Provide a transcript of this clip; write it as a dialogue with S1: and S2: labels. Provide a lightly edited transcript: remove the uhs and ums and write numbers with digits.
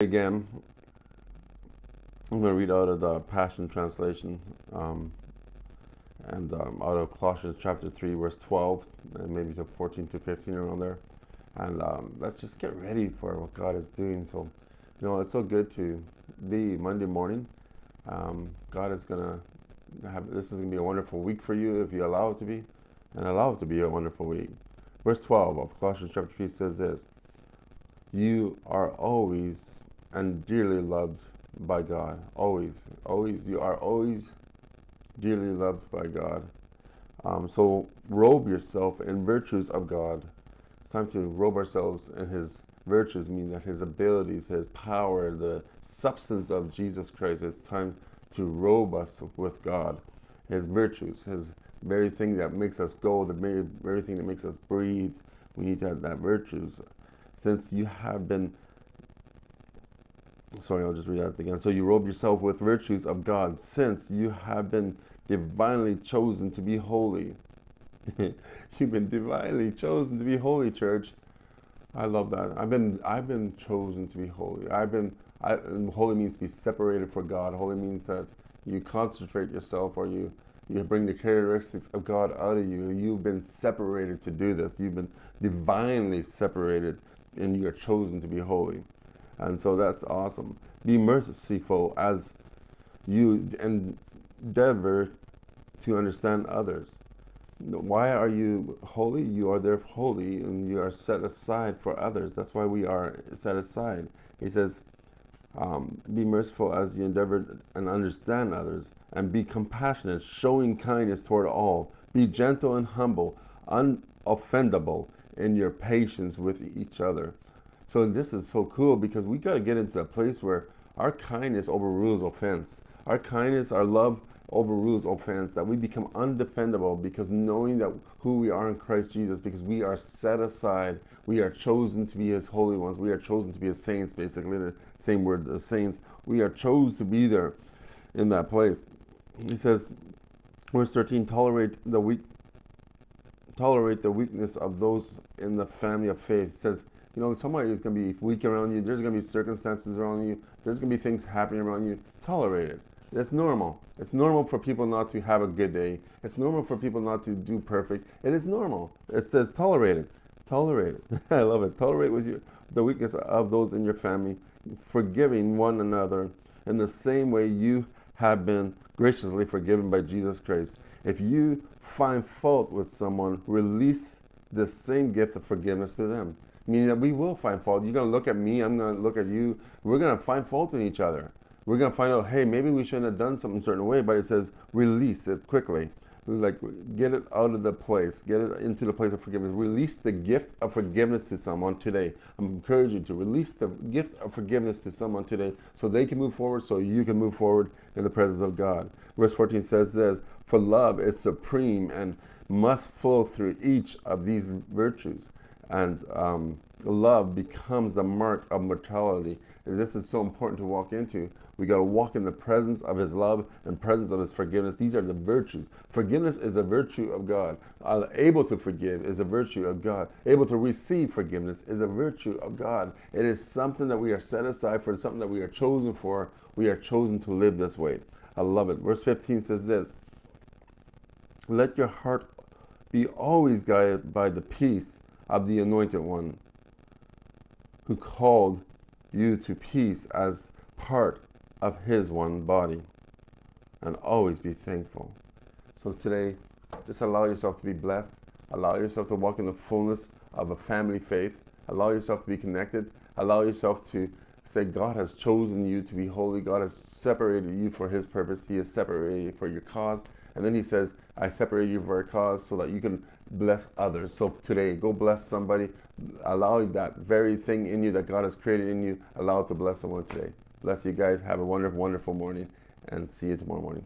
S1: Again, I'm going to read out of the Passion Translation, and out of Colossians chapter 3, verse 12, and maybe to 14 to 15 around there. And let's just get ready for what God is doing. So, it's so good to be Monday morning. God is going to this is going to be a wonderful week for you if you allow it to be, and allow it to be a wonderful week. Verse 12 of Colossians chapter 3 says this: You are always and dearly loved by God. Always, you are always dearly loved by God. So robe yourself in virtues of God. It's time to robe ourselves in His virtues, meaning that His abilities, His power, the substance of Jesus Christ. It's time to robe us with God, His virtues, His very thing that makes us go, the very thing that makes us breathe. We need to have that virtues. Since you have been, I'll just read that again. So you robe yourself with virtues of God, since you have been divinely chosen to be holy. You've been divinely chosen to be holy, church. I love that. I've been chosen to be holy. Holy means to be separated for God. Holy means that you concentrate yourself, or you bring the characteristics of God out of you. You've been separated to do this. You've been divinely separated, and you are chosen to be holy. And so that's awesome. Be merciful as you endeavor to understand others. Why are you holy? You are there holy, and you are set aside for others. That's why we are set aside. He says, be merciful as you endeavor and understand others, and be compassionate, showing kindness toward all. Be gentle and humble, unoffendable in your patience with each other. So this is so cool, because we got to get into a place where our kindness overrules offense. Our kindness, our love overrules offense, that we become undefendable, because knowing that who we are in Christ Jesus, because we are set aside, we are chosen to be His holy ones, we are chosen to be His saints, basically the same word, the saints. We are chosen to be there in that place. He says, verse 13, tolerate the weakness of those in the family of faith. It says, somebody is going to be weak around you. There's going to be circumstances around you. There's going to be things happening around you. Tolerate it. It's normal. It's normal for people not to have a good day. It's normal for people not to do perfect. It is normal. It says tolerate it. Tolerate it. I love it. Tolerate with the weakness of those in your family, forgiving one another in the same way you have been graciously forgiven by Jesus Christ. If you find fault with someone, release the same gift of forgiveness to them. Meaning that we will find fault. You're going to look at me, I'm going to look at you. We're going to find fault in each other. We're going to find out, hey, maybe we shouldn't have done something a certain way, but it says release it quickly. Like, get it out of the place. Get it into the place of forgiveness. Release the gift of forgiveness to someone today. I'm encouraging you to release the gift of forgiveness to someone today, so they can move forward, so you can move forward in the presence of God. Verse 14 says this: for love is supreme and must flow through each of these virtues. And love becomes the mark of mortality. And this is so important to walk into. We got to walk in the presence of His love and presence of His forgiveness. These are the virtues. Forgiveness is a virtue of God. Able to forgive is a virtue of God. Able to receive forgiveness is a virtue of God. It is something that we are set aside for, something that we are chosen for. We are chosen to live this way. I love it. Verse 15 says this: let your heart be always guided by the peace of the Anointed One, who called you to peace as part of His one body, and always be thankful. So today, just allow yourself to be blessed. Allow yourself to walk in the fullness of a family faith. Allow yourself to be connected. Allow yourself to say, God has chosen you to be holy. God has separated you for His purpose. He has separated you for your cause. And then He says, I separate you for a cause so that you can bless others. So today, go bless somebody. Allow that very thing in you that God has created in you, allow it to bless someone today. Bless you guys. Have a wonderful, wonderful morning, and see you tomorrow morning.